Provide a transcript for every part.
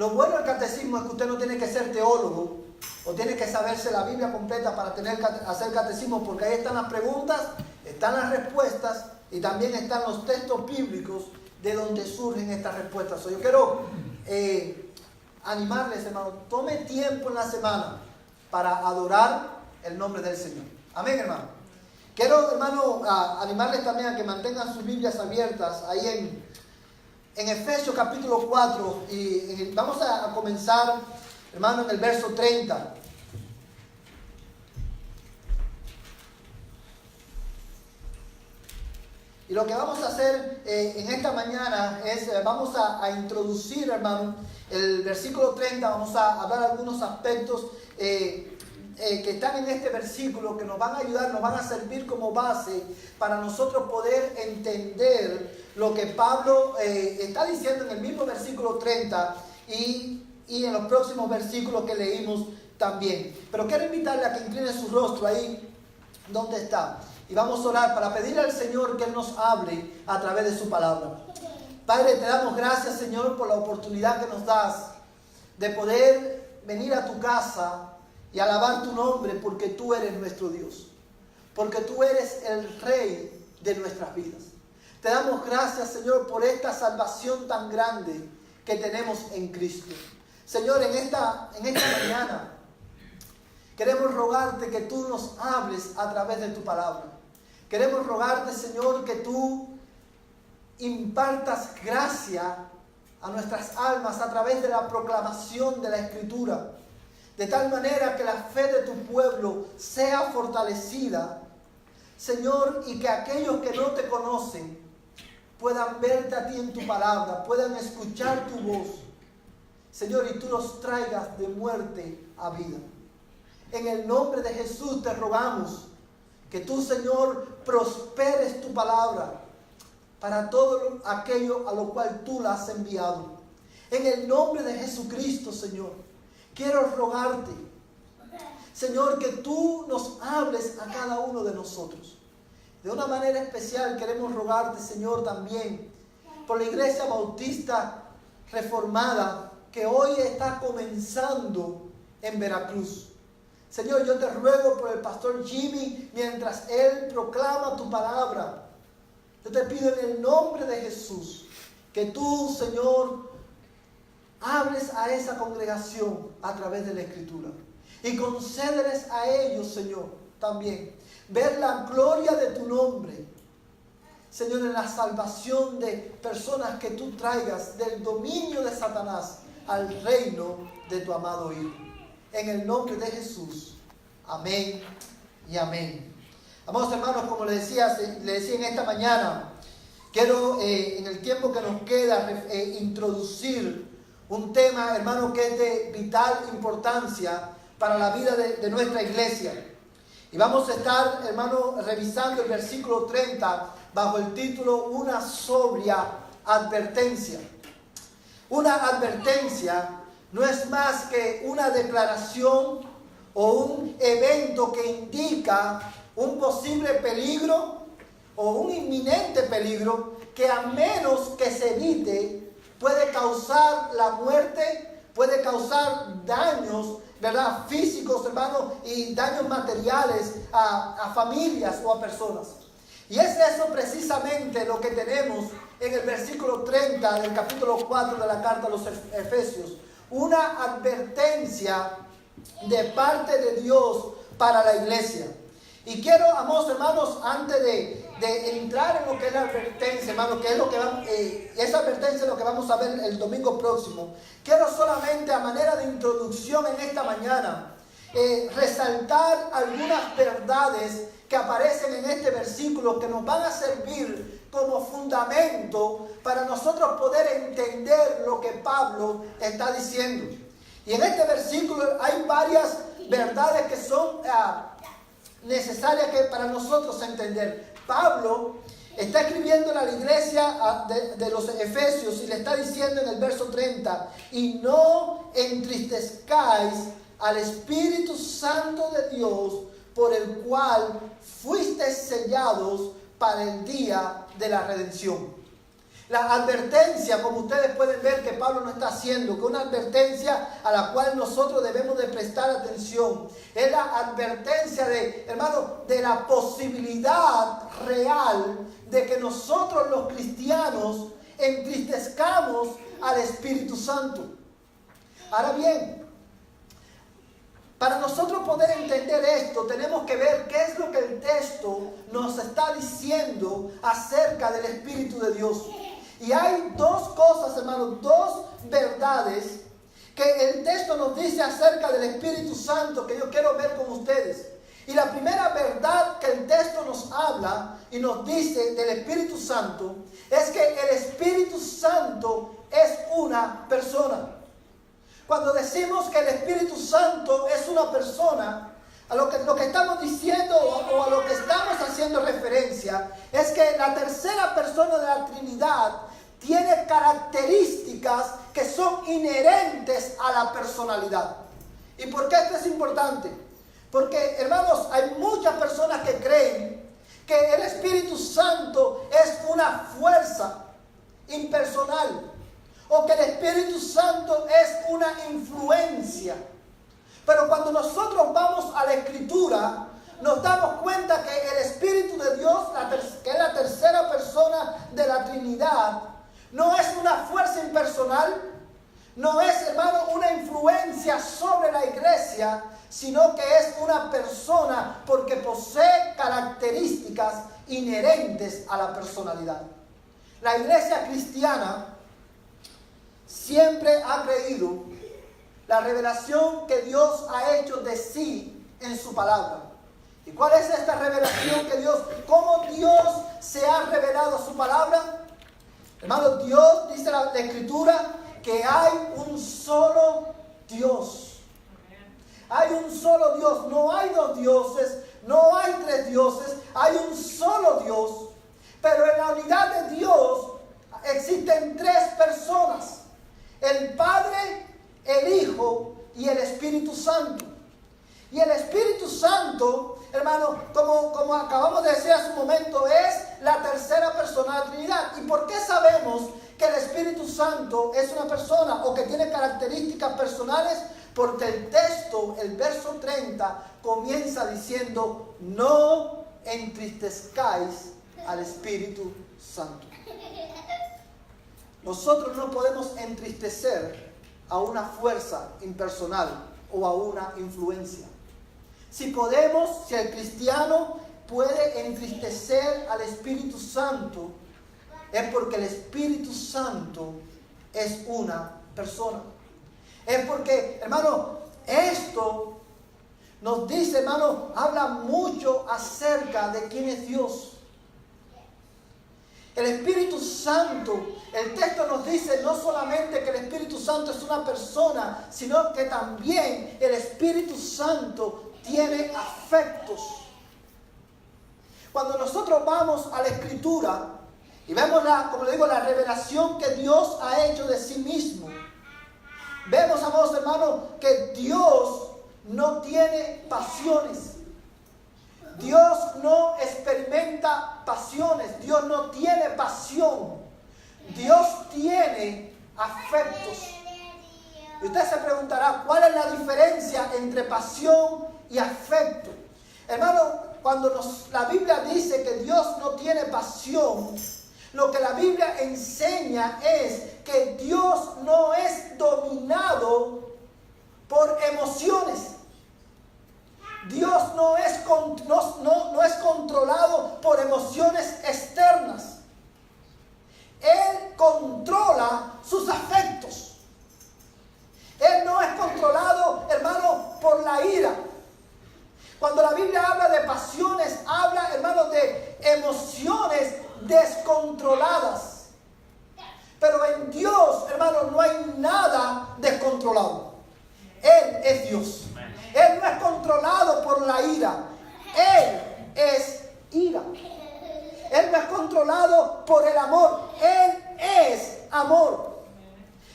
Lo bueno del catecismo es que usted no tiene que ser teólogo o tiene que saberse la Biblia completa para hacer catecismo, porque ahí están las preguntas, están las respuestas y también están los textos bíblicos de donde surgen estas respuestas. Yo quiero animarles, hermano, tome tiempo en la semana para adorar el nombre del Señor. Amén, hermano. Quiero, hermano, animarles también a que mantengan sus Biblias abiertas ahí en Efesios capítulo 4 y vamos a comenzar, hermano, en el verso 30. Y lo que vamos a hacer en esta mañana es, vamos a introducir, hermano, el versículo 30, vamos a hablar algunos aspectos que están en este versículo que nos van a ayudar, nos van a servir como base para nosotros poder entender lo que Pablo está diciendo en el mismo versículo 30 y en los próximos versículos que leímos también. Pero quiero invitarle a que incline su rostro ahí donde está. Y vamos a orar para pedirle al Señor que Él nos hable a través de su palabra. Padre, te damos gracias, Señor, por la oportunidad que nos das de poder venir a tu casa y alabar tu nombre, porque tú eres nuestro Dios. Porque tú eres el Rey de nuestras vidas. Te damos gracias, Señor, por esta salvación tan grande que tenemos en Cristo. Señor, en esta mañana queremos rogarte que tú nos hables a través de tu palabra. Queremos rogarte, Señor, que tú impartas gracia a nuestras almas a través de la proclamación de la Escritura, de tal manera que la fe de tu pueblo sea fortalecida, Señor, y que aquellos que no te conocen puedan verte a ti en tu palabra, puedan escuchar tu voz, Señor, y tú los traigas de muerte a vida. En el nombre de Jesús te rogamos que tú, Señor, prosperes tu palabra para todo aquello a lo cual tú la has enviado. En el nombre de Jesucristo, Señor, quiero rogarte, Señor, que tú nos hables a cada uno de nosotros. De una manera especial queremos rogarte, Señor, también por la Iglesia Bautista Reformada que hoy está comenzando en Veracruz. Señor, yo te ruego por el pastor Jimmy mientras él proclama tu palabra. Yo te pido en el nombre de Jesús que tú, Señor, hables a esa congregación a través de la Escritura. Y concédeles a ellos, Señor, también ver la gloria de tu nombre. Señor, en la salvación de personas que tú traigas del dominio de Satanás al reino de tu amado Hijo. En el nombre de Jesús. Amén y amén. Amados hermanos, como le decía en esta mañana, quiero en el tiempo que nos queda introducir un tema, hermano, que es de vital importancia para la vida de nuestra iglesia. Y vamos a estar, hermano, revisando el versículo 30 bajo el título Una sobria advertencia. Una advertencia no es más que una declaración o un evento que indica un posible peligro o un inminente peligro que a menos que se evite puede causar la muerte, puede causar daños, ¿verdad?, físicos, hermano, y daños materiales a familias o a personas. Y es eso precisamente lo que tenemos en el versículo 30 del capítulo 4 de la carta a los Efesios. Una advertencia de parte de Dios para la iglesia. Y quiero, amados hermanos, antes de entrar en lo que es la advertencia, hermano, que es lo que esa advertencia es lo que vamos a ver el domingo próximo, quiero solamente a manera de introducción en esta mañana resaltar algunas verdades que aparecen en este versículo que nos van a servir como fundamento para nosotros poder entender lo que Pablo está diciendo. Y en este versículo hay varias verdades que son necesarias para nosotros entender. Pablo está escribiendo a la iglesia de los Efesios y le está diciendo en el verso 30: y no entristezcáis al Espíritu Santo de Dios, por el cual fuisteis sellados para el día de la redención. La advertencia, como ustedes pueden ver que Pablo no está haciendo, que una advertencia a la cual nosotros debemos de prestar atención, es la advertencia de, hermano, de la posibilidad real de que nosotros los cristianos entristezcamos al Espíritu Santo. Ahora bien, para nosotros poder entender esto, tenemos que ver qué es lo que el texto nos está diciendo acerca del Espíritu de Dios. Y hay dos cosas, hermanos, dos verdades que el texto nos dice acerca del Espíritu Santo que yo quiero ver con ustedes. Y la primera verdad que el texto nos habla y nos dice del Espíritu Santo es que el Espíritu Santo es una persona. Cuando decimos que el Espíritu Santo es una persona, a lo que estamos diciendo o a lo que estamos haciendo referencia es que la tercera persona de la Trinidad tiene características que son inherentes a la personalidad. ¿Y por qué esto es importante? Porque, hermanos, hay muchas personas que creen que el Espíritu Santo es una fuerza impersonal o que el Espíritu Santo es una influencia. Pero cuando nosotros vamos a la Escritura, nos damos cuenta que el Espíritu de Dios, que es la tercera persona de la Trinidad, no es una fuerza impersonal, no es, hermano, una influencia sobre la iglesia, sino que es una persona porque posee características inherentes a la personalidad. La iglesia cristiana siempre ha creído la revelación que Dios ha hecho de sí en su palabra. ¿Y cuál es esta revelación que Dios, cómo Dios se ha revelado a su palabra? Hermano, Dios, dice la Escritura, que hay un solo Dios. Hay un solo Dios, no hay dos dioses, no hay tres dioses, hay un solo Dios. Pero en la unidad de Dios existen tres personas: el Padre, el Hijo y el Espíritu Santo. Y el Espíritu Santo, hermano, como acabamos de decir hace un momento, es la tercera persona de la Trinidad. ¿Y por qué sabemos que el Espíritu Santo es una persona o que tiene características personales? Porque el texto, el verso 30, comienza diciendo: no entristezcáis al Espíritu Santo. Nosotros no podemos entristecer a una fuerza impersonal o a una influencia. Si el cristiano puede entristecer al Espíritu Santo, es porque el Espíritu Santo es una persona. Es porque, hermano, esto nos dice, hermano, habla mucho acerca de quién es Dios. El Espíritu Santo, el texto nos dice no solamente que el Espíritu Santo es una persona, sino que también el Espíritu Santo tiene afectos. Cuando nosotros vamos a la Escritura y vemos como le digo, la revelación que Dios ha hecho de sí mismo, vemos, amados hermanos, que Dios no tiene pasiones. Dios no experimenta pasiones. Dios no tiene pasión. Dios tiene afectos. Y usted se preguntará, ¿cuál es la diferencia entre pasión y afecto? Hermano, cuando la Biblia dice que Dios no tiene pasión, lo que la Biblia enseña es que Dios no es dominado por emociones. Dios no es controlado por emociones externas. Él controla sus afectos. Él no es controlado, hermano, por la ira. Cuando la Biblia habla de pasiones, habla, hermano, de emociones descontroladas. Pero en Dios, hermano, no hay nada descontrolado. Él es Dios. Él no es controlado por la ira. Él es ira. Él no es controlado por el amor. Él es amor.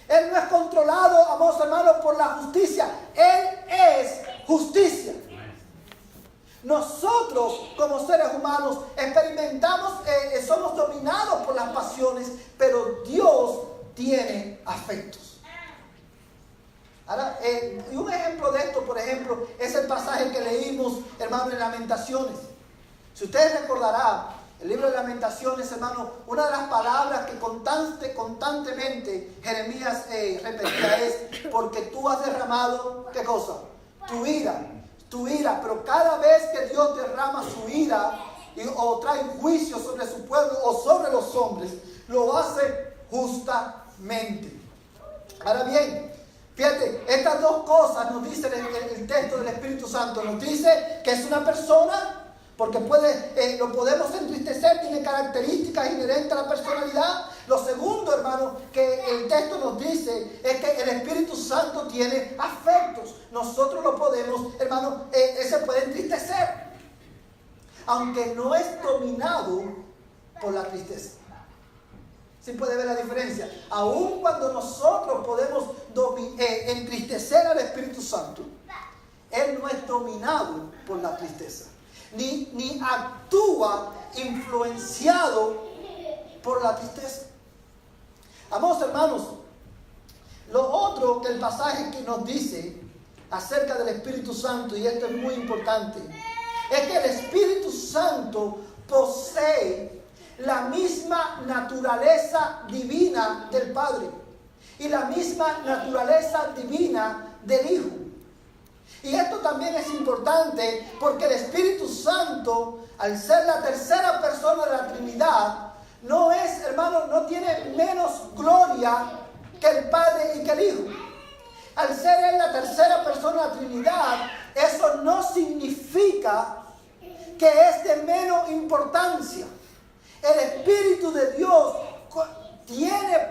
Él no es controlado, amados hermanos, por la justicia. Él es justicia. Nosotros como seres humanos experimentamos, somos dominados por las pasiones, pero Dios tiene afectos. Ahora, y un ejemplo de esto, por ejemplo, es el pasaje que leímos, hermano, en Lamentaciones. Si ustedes recordarán, el libro de Lamentaciones, hermano, una de las palabras que constantemente Jeremías repetía es: porque tú has derramado, ¿qué cosa? Tu ira. Pero cada vez que Dios derrama su ira o trae juicio sobre su pueblo o sobre los hombres, lo hace justamente. Ahora bien, fíjate, estas dos cosas nos dice el texto del Espíritu Santo. Nos dice que es una persona, porque lo podemos entristecer, tiene características inherentes a la personalidad. Lo segundo, hermano, que el texto nos dice es que el Espíritu Santo tiene afectos. Nosotros lo podemos, hermano, se puede entristecer, aunque no es dominado por la tristeza. ¿Sí puede ver la diferencia? Aun cuando nosotros podemos entristecer al Espíritu Santo, Él no es dominado por la tristeza. Ni actúa influenciado por la tristeza. Amados hermanos, lo otro que el pasaje que nos dice acerca del Espíritu Santo, y esto es muy importante, es que el Espíritu Santo posee la misma naturaleza divina del Padre y la misma naturaleza divina del Hijo. Y esto también es importante porque el Espíritu Santo, al ser la tercera persona de la Trinidad, no es, hermano, no tiene menos gloria que el Padre y que el Hijo. Al ser Él la tercera persona de la Trinidad, eso no significa que es de menos importancia. El Espíritu de Dios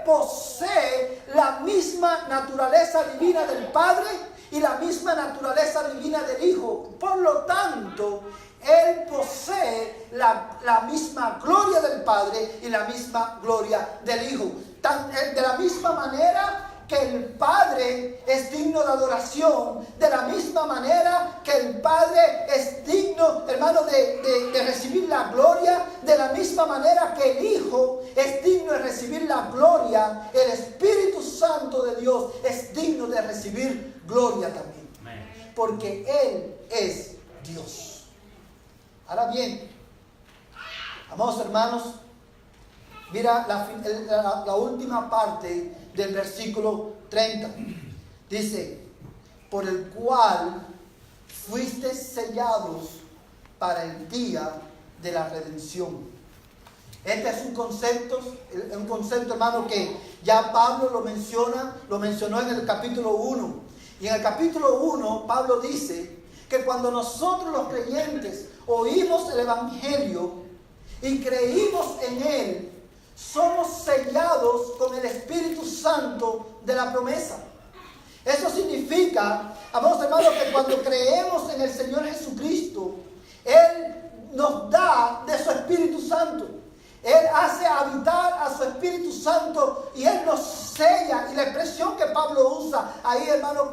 posee la misma naturaleza divina del Padre y la misma naturaleza divina del Hijo. Por lo tanto, Él posee la misma gloria del Padre y la misma gloria del Hijo. De la misma manera que el Padre es digno de adoración, de la misma manera que el Padre es digno, hermano, de recibir la gloria, de la misma manera que el Hijo es digno de recibir la gloria, el Espíritu Santo de Dios es digno de recibir gloria también. Porque Él es Dios. Ahora bien, amados hermanos, mira la última parte del versículo 30. Dice: por el cual fuiste sellados para el día de la redención. Este es un concepto, hermano, que ya Pablo lo mencionó en el capítulo 1. Y en el capítulo 1, Pablo dice que cuando nosotros los creyentes oímos el Evangelio y creímos en él, somos sellados con el Espíritu Santo de la promesa. Eso significa, amados hermanos, que cuando creemos en el Señor Jesucristo, Él nos da de su Espíritu Santo. Él hace habitar a su Espíritu Santo y Él nos sella. Y la expresión que Pablo usa ahí, hermano,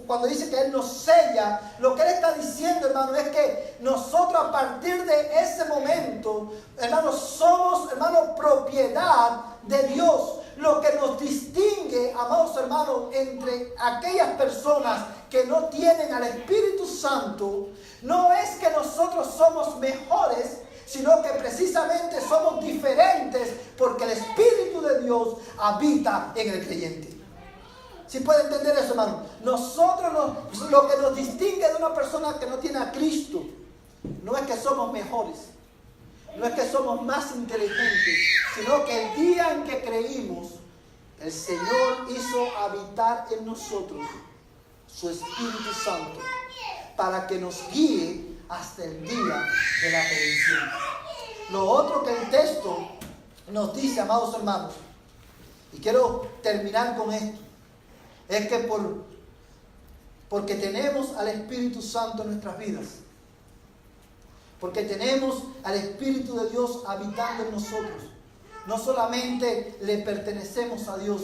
cuando dice que Él nos sella, lo que Él está diciendo, hermano, es que nosotros a partir de ese momento, hermano, somos, hermano, propiedad de Dios. Lo que nos distingue, amados hermanos, entre aquellas personas que no tienen al Espíritu Santo, no es que nosotros somos mejores, sino que precisamente somos diferentes porque el Espíritu de Dios habita en el creyente. ¿Sí puede entender eso, hermano? Nosotros, lo que nos distingue de una persona que no tiene a Cristo, no es que somos mejores, no es que somos más inteligentes, sino que el día en que creímos, el Señor hizo habitar en nosotros su Espíritu Santo para que nos guíe hasta el día de la redención. Lo otro que el texto nos dice, amados hermanos, y quiero terminar con esto, es que porque tenemos al Espíritu Santo en nuestras vidas, porque tenemos al Espíritu de Dios habitando en nosotros, no solamente le pertenecemos a Dios,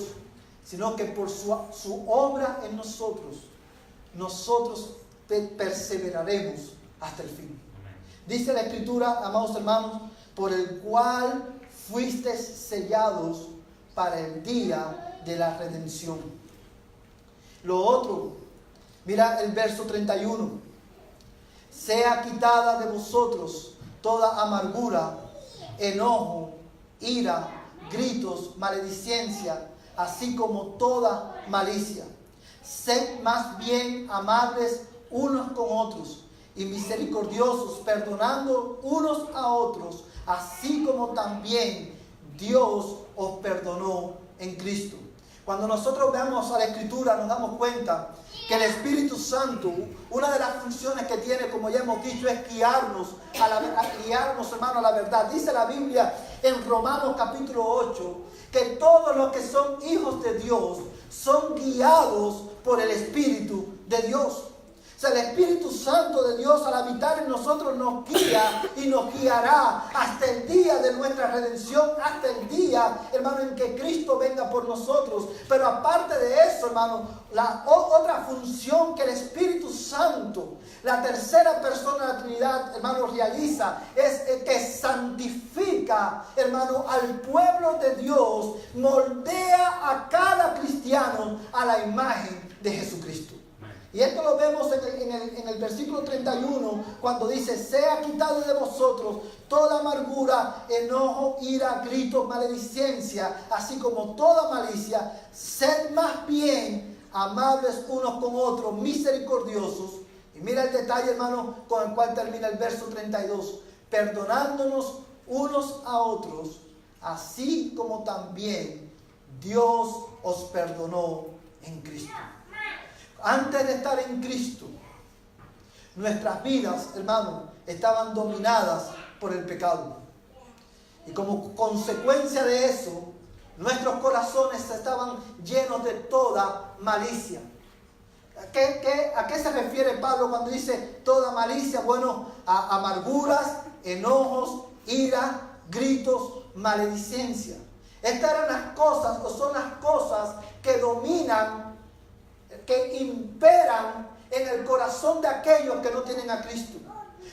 sino que por su obra en nosotros perseveraremos hasta el fin. Dice la Escritura, amados hermanos, por el cual fuisteis sellados para el día de la redención. Lo otro, mira el verso 31. Sea quitada de vosotros toda amargura, enojo, ira, gritos, maledicencia, así como toda malicia. Sed más bien amables unos con otros y misericordiosos, perdonando unos a otros, así como también Dios os perdonó en Cristo. Cuando nosotros veamos a la Escritura nos damos cuenta que el Espíritu Santo, una de las funciones que tiene, como ya hemos dicho, es guiarnos, hermano, a la verdad. Dice la Biblia en Romanos capítulo 8, que todos los que son hijos de Dios son guiados por el Espíritu de Dios. O sea, el Espíritu Santo de Dios al habitar en nosotros nos guía y nos guiará hasta el día de nuestra redención, hasta el día, hermano, en que Cristo venga por nosotros. Pero aparte de eso, hermano, la otra función que el Espíritu Santo, la tercera persona de la Trinidad, hermano, realiza es que santifica, hermano, al pueblo de Dios, moldea a cada cristiano a la imagen de Jesucristo. Y esto lo vemos en el versículo 31, cuando dice: sea quitado de vosotros toda amargura, enojo, ira, gritos, maledicencia, así como toda malicia. Sed más bien amables unos con otros, misericordiosos. Y mira el detalle, hermano, con el cual termina el verso 32. Perdonándonos unos a otros, así como también Dios os perdonó en Cristo. Antes de estar en Cristo, nuestras vidas, hermanos, estaban dominadas por el pecado. Y como consecuencia de eso, nuestros corazones estaban llenos de toda malicia. ¿A qué se refiere Pablo cuando dice toda malicia? Bueno, a amarguras, enojos, ira, gritos, maledicencia. Estas eran las cosas, o son las cosas que dominan, que imperan en el corazón de aquellos que no tienen a Cristo.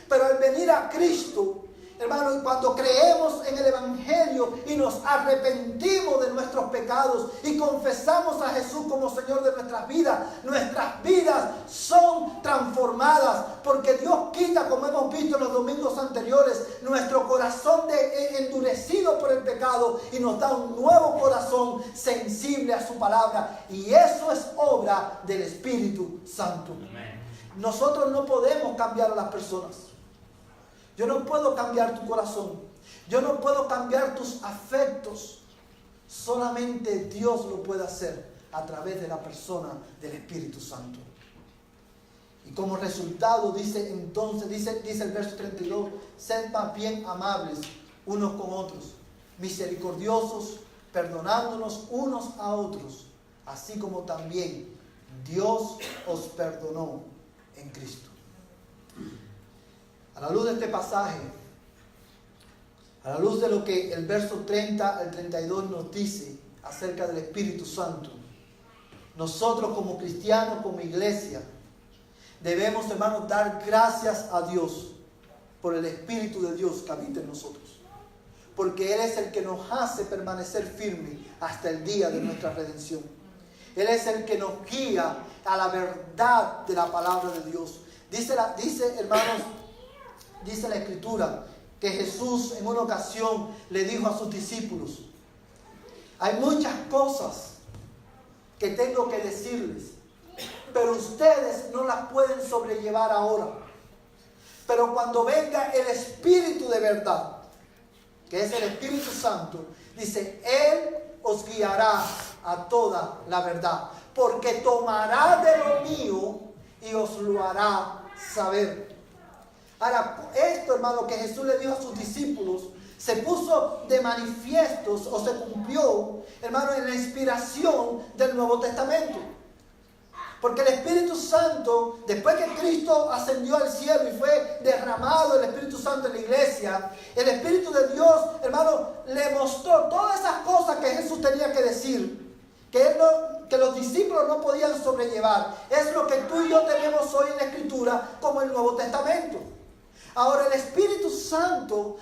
Pero al venir a Cristo, hermano, cuando creemos en el Evangelio y nos arrepentimos de nuestros pecados y confesamos a Jesús como Señor de nuestras vidas son transformadas, porque Dios quita, como hemos visto en los domingos anteriores, nuestro corazón endurecido por el pecado y nos da un nuevo corazón sensible a su palabra. Y eso es obra del Espíritu Santo. Amén. Nosotros no podemos cambiar a las personas. Yo no puedo cambiar tu corazón. Yo no puedo cambiar tus afectos. Solamente Dios lo puede hacer a través de la persona del Espíritu Santo. Y como resultado dice el verso 32, sed más bien amables unos con otros, misericordiosos, perdonándonos unos a otros, así como también Dios os perdonó en Cristo. A la luz de este pasaje, a la luz de lo que el verso 30 al 32 nos dice acerca del Espíritu Santo, nosotros como cristianos, como iglesia, debemos, hermanos, dar gracias a Dios por el Espíritu de Dios que habita en nosotros. Porque Él es el que nos hace permanecer firmes hasta el día de nuestra redención. Él es el que nos guía a la verdad de la palabra de Dios. Dice hermanos, dice la Escritura que Jesús en una ocasión le dijo a sus discípulos: hay muchas cosas que tengo que decirles, pero ustedes no las pueden sobrellevar ahora. Pero cuando venga el Espíritu de verdad, que es el Espíritu Santo, dice, Él os guiará a toda la verdad, porque tomará de lo mío y os lo hará saber. Ahora, esto, hermano, que Jesús le dijo a sus discípulos, se puso de manifiestos o se cumplió, hermano, en la inspiración del Nuevo Testamento. Porque el Espíritu Santo, después que Cristo ascendió al cielo y fue derramado el Espíritu Santo en la iglesia, el Espíritu de Dios, hermano, le mostró todas esas cosas que Jesús tenía que decir, que los discípulos no podían sobrellevar. Es lo que tú y yo tenemos hoy en la Escritura como el Nuevo Testamento. Ahora el Espíritu Santo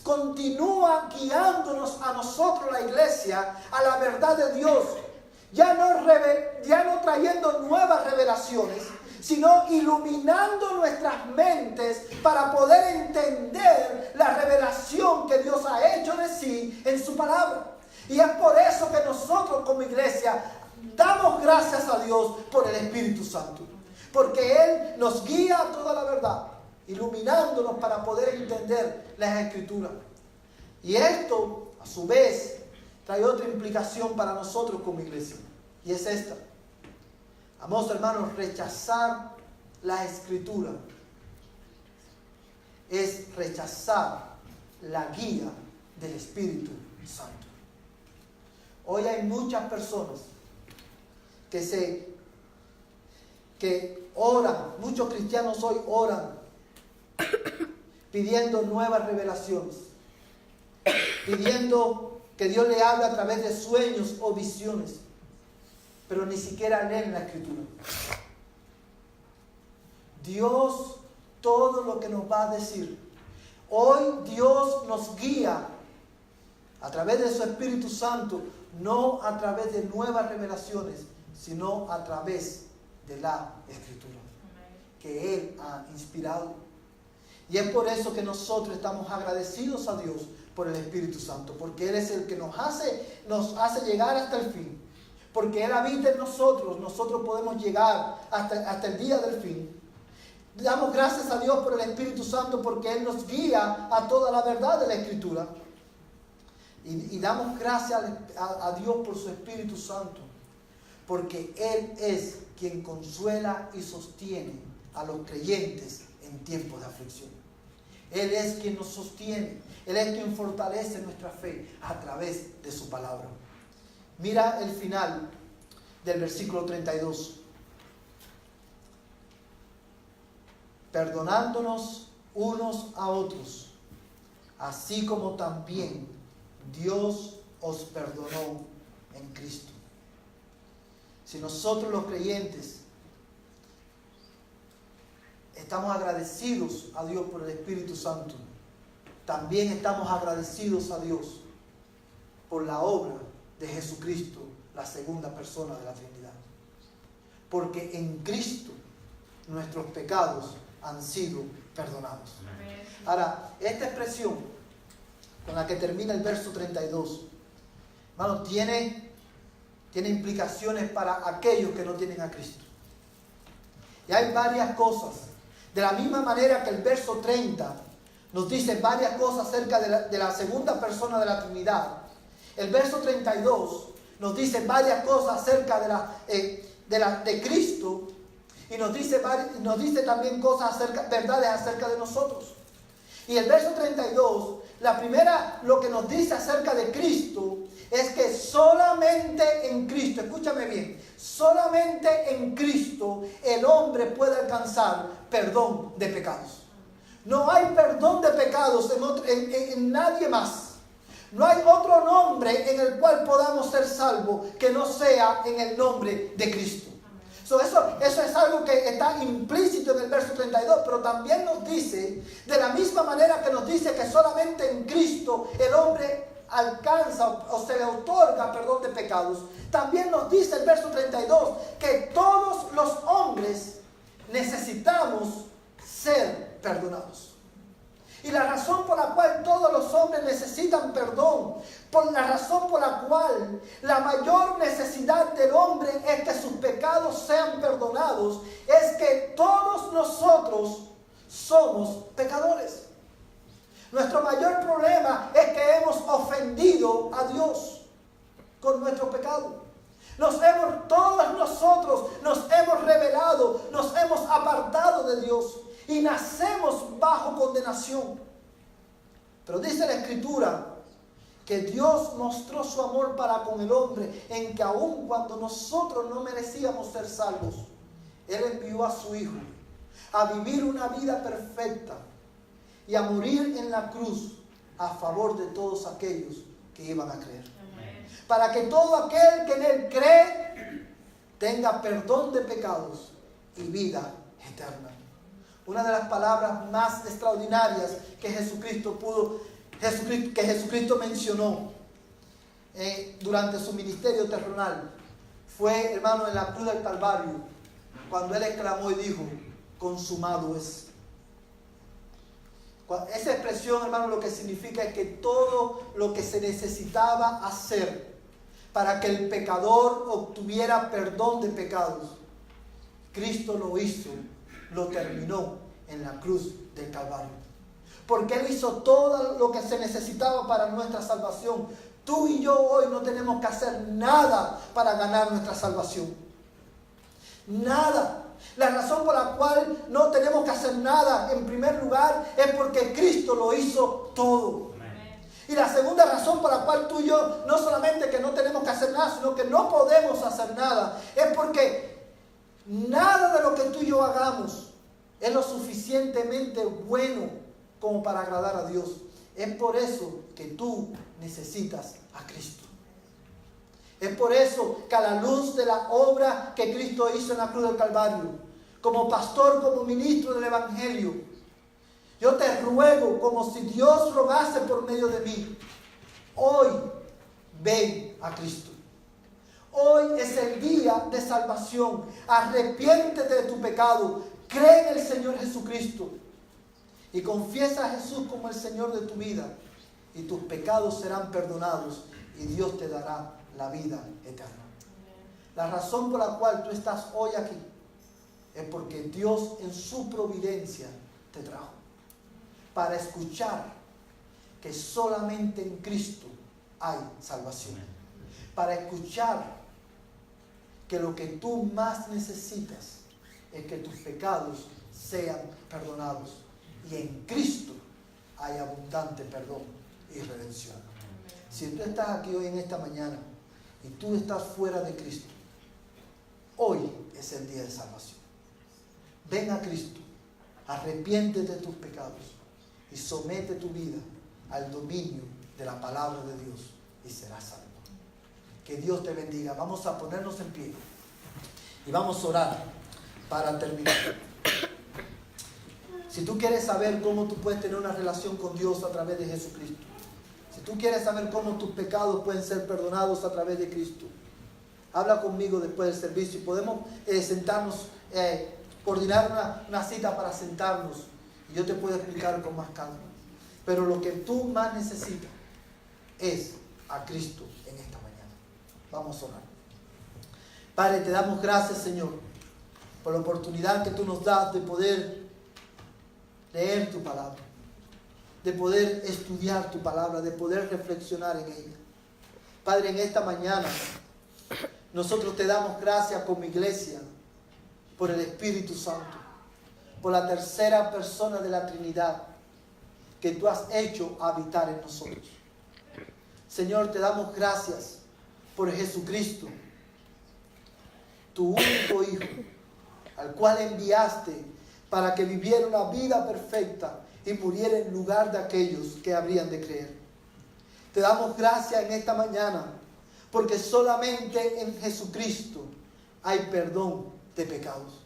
continúa guiándonos a nosotros, la iglesia, a la verdad de Dios. Ya no trayendo nuevas revelaciones, sino iluminando nuestras mentes para poder entender la revelación que Dios ha hecho de sí en su palabra. Y es por eso que nosotros como iglesia damos gracias a Dios por el Espíritu Santo. Porque Él nos guía a toda la verdad, iluminándonos para poder entender las Escrituras. Y esto, a su vez, trae otra implicación para nosotros como iglesia. Y es esta. Amados hermanos, rechazar la Escritura es rechazar la guía del Espíritu Santo. Hoy hay muchas personas que oran, muchos cristianos hoy oran pidiendo nuevas revelaciones, pidiendo que Dios le hable a través de sueños o visiones, pero ni siquiera leen la Escritura. Dios, todo lo que nos va a decir, hoy Dios nos guía a través de su Espíritu Santo, no a través de nuevas revelaciones, sino a través de la Escritura que Él ha inspirado. Y es por eso que nosotros estamos agradecidos a Dios por el Espíritu Santo, porque Él es el que nos hace llegar hasta el fin. Porque Él habita en nosotros, nosotros podemos llegar hasta el día del fin. Damos gracias a Dios por el Espíritu Santo porque Él nos guía a toda la verdad de la Escritura. Y damos gracias a Dios por su Espíritu Santo, porque Él es quien consuela y sostiene a los creyentes en tiempos de aflicción. Él es quien nos sostiene, Él es quien fortalece nuestra fe a través de su palabra. Mira el final del versículo 32. Perdonándonos unos a otros, así como también Dios os perdonó en Cristo. Si nosotros los creyentes estamos agradecidos a Dios por el Espíritu Santo, también estamos agradecidos a Dios por la obra de Jesucristo, la segunda persona de la Trinidad. Porque en Cristo nuestros pecados han sido perdonados. Ahora, esta expresión con la que termina el verso 32, hermano, tiene implicaciones para aquellos que no tienen a Cristo. Y hay varias cosas. De la misma manera que el verso 30 nos dice varias cosas acerca de la segunda persona de la Trinidad, el verso 32 nos dice varias cosas acerca de Cristo, y nos dice también verdades acerca de nosotros. Y el verso 32, la primera, lo que nos dice acerca de Cristo, es que solamente en Cristo, escúchame bien, solamente en Cristo el hombre puede alcanzar perdón de pecados. No hay perdón de pecados en nadie más. No hay otro nombre en el cual podamos ser salvos que no sea en el nombre de Cristo. Eso es algo que está implícito en el verso 32, pero también nos dice, de la misma manera que nos dice que solamente en Cristo el hombre alcanza o se le otorga perdón de pecados, también nos dice el verso 32 que todos los hombres necesitamos ser perdonados. Y la razón por la cual todos los hombres necesitan perdón, por la razón por la cual la mayor necesidad del hombre es que sus pecados sean perdonados, es que todos nosotros somos pecadores. Nuestro mayor problema es que hemos ofendido a Dios con nuestro pecado. Todos nosotros nos hemos rebelado, nos hemos apartado de Dios y nacemos bajo condenación. Pero dice la Escritura que Dios mostró su amor para con el hombre en que aun cuando nosotros no merecíamos ser salvos, Él envió a su Hijo a vivir una vida perfecta y a morir en la cruz a favor de todos aquellos que iban a creer. Amén. Para que todo aquel que en Él cree tenga perdón de pecados y vida eterna. una de las palabras más extraordinarias que Jesucristo mencionó durante su ministerio terrenal fue, hermano, en la cruz del Calvario, cuando Él exclamó y dijo: consumado es. Esa expresión, hermano, lo que significa es que todo lo que se necesitaba hacer para que el pecador obtuviera perdón de pecados, Cristo lo hizo, lo terminó en la cruz del Calvario. Porque Él hizo todo lo que se necesitaba para nuestra salvación. Tú y yo hoy no tenemos que hacer nada para ganar nuestra salvación. Nada. La razón por la cual no tenemos que hacer nada, en primer lugar, es porque Cristo lo hizo todo. Y la segunda razón por la cual tú y yo no solamente que no tenemos que hacer nada, sino que no podemos hacer nada, es porque nada de lo que tú y yo hagamos es lo suficientemente bueno como para agradar a Dios. Es por eso que tú necesitas a Cristo. Es por eso que a la luz de la obra que Cristo hizo en la cruz del Calvario, como pastor, como ministro del Evangelio, yo te ruego, como si Dios rogase por medio de mí, hoy ven a Cristo. Hoy es el día de salvación. Arrepiéntete de tu pecado. Cree en el Señor Jesucristo. Y confiesa a Jesús como el Señor de tu vida. Y tus pecados serán perdonados. Y Dios te dará la vida eterna. La razón por la cual tú estás hoy aquí es porque Dios en su providencia te trajo. Para escuchar que solamente en Cristo hay salvación. Para escuchar que lo que tú más necesitas es que tus pecados sean perdonados. Y en Cristo hay abundante perdón y redención. Si tú estás aquí hoy en esta mañana y tú estás fuera de Cristo, hoy es el día de salvación. Ven a Cristo, arrepiéntete de tus pecados y somete tu vida al dominio de la palabra de Dios y serás salvo. Que Dios te bendiga. Vamos a ponernos en pie y vamos a orar para terminar. Si tú quieres saber cómo tú puedes tener una relación con Dios a través de Jesucristo, si tú quieres saber cómo tus pecados pueden ser perdonados a través de Cristo, habla conmigo después del servicio y podemos sentarnos, coordinar una cita para sentarnos y yo te puedo explicar con más calma. Pero lo que tú más necesitas es a Cristo en esta mañana. Vamos a orar. Padre, te damos gracias, Señor, por la oportunidad que tú nos das de poder leer tu palabra, de poder estudiar tu palabra, de poder reflexionar en ella. Padre, en esta mañana nosotros te damos gracias como iglesia por el Espíritu Santo, por la tercera persona de la Trinidad que tú has hecho habitar en nosotros. Señor, te damos gracias por Jesucristo, tu único Hijo, al cual enviaste para que viviera una vida perfecta y muriera en lugar de aquellos que habrían de creer. Te damos gracias en esta mañana porque solamente en Jesucristo hay perdón de pecados.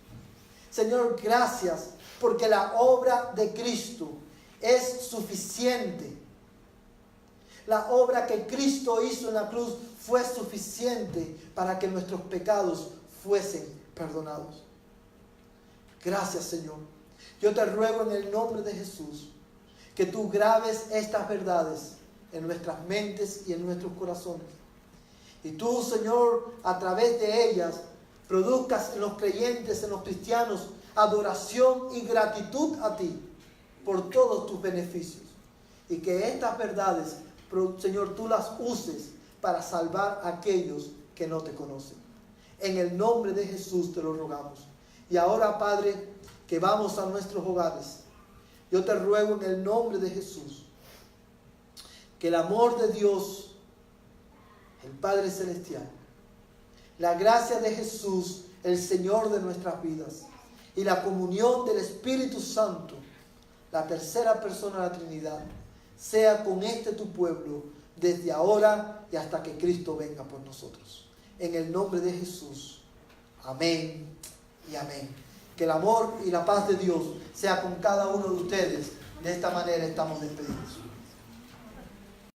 Señor, gracias porque la obra de Cristo es suficiente. La obra que Cristo hizo en la cruz fue suficiente para que nuestros pecados fuesen perdonados. Gracias, Señor. Yo te ruego en el nombre de Jesús que tú grabes estas verdades en nuestras mentes y en nuestros corazones. Y tú, Señor, a través de ellas, produzcas en los creyentes, en los cristianos, adoración y gratitud a ti por todos tus beneficios. Y que estas verdades, Señor, tú las uses para salvar a aquellos que no te conocen. En el nombre de Jesús te lo rogamos. Y ahora, Padre, que vamos a nuestros hogares, yo te ruego en el nombre de Jesús que el amor de Dios, el Padre Celestial, la gracia de Jesús, el Señor de nuestras vidas, y la comunión del Espíritu Santo, la tercera persona de la Trinidad, sea con tu pueblo desde ahora y hasta que Cristo venga por nosotros. En el nombre de Jesús. Amén y amén. Que el amor y la paz de Dios sea con cada uno de ustedes. De esta manera estamos despedidos.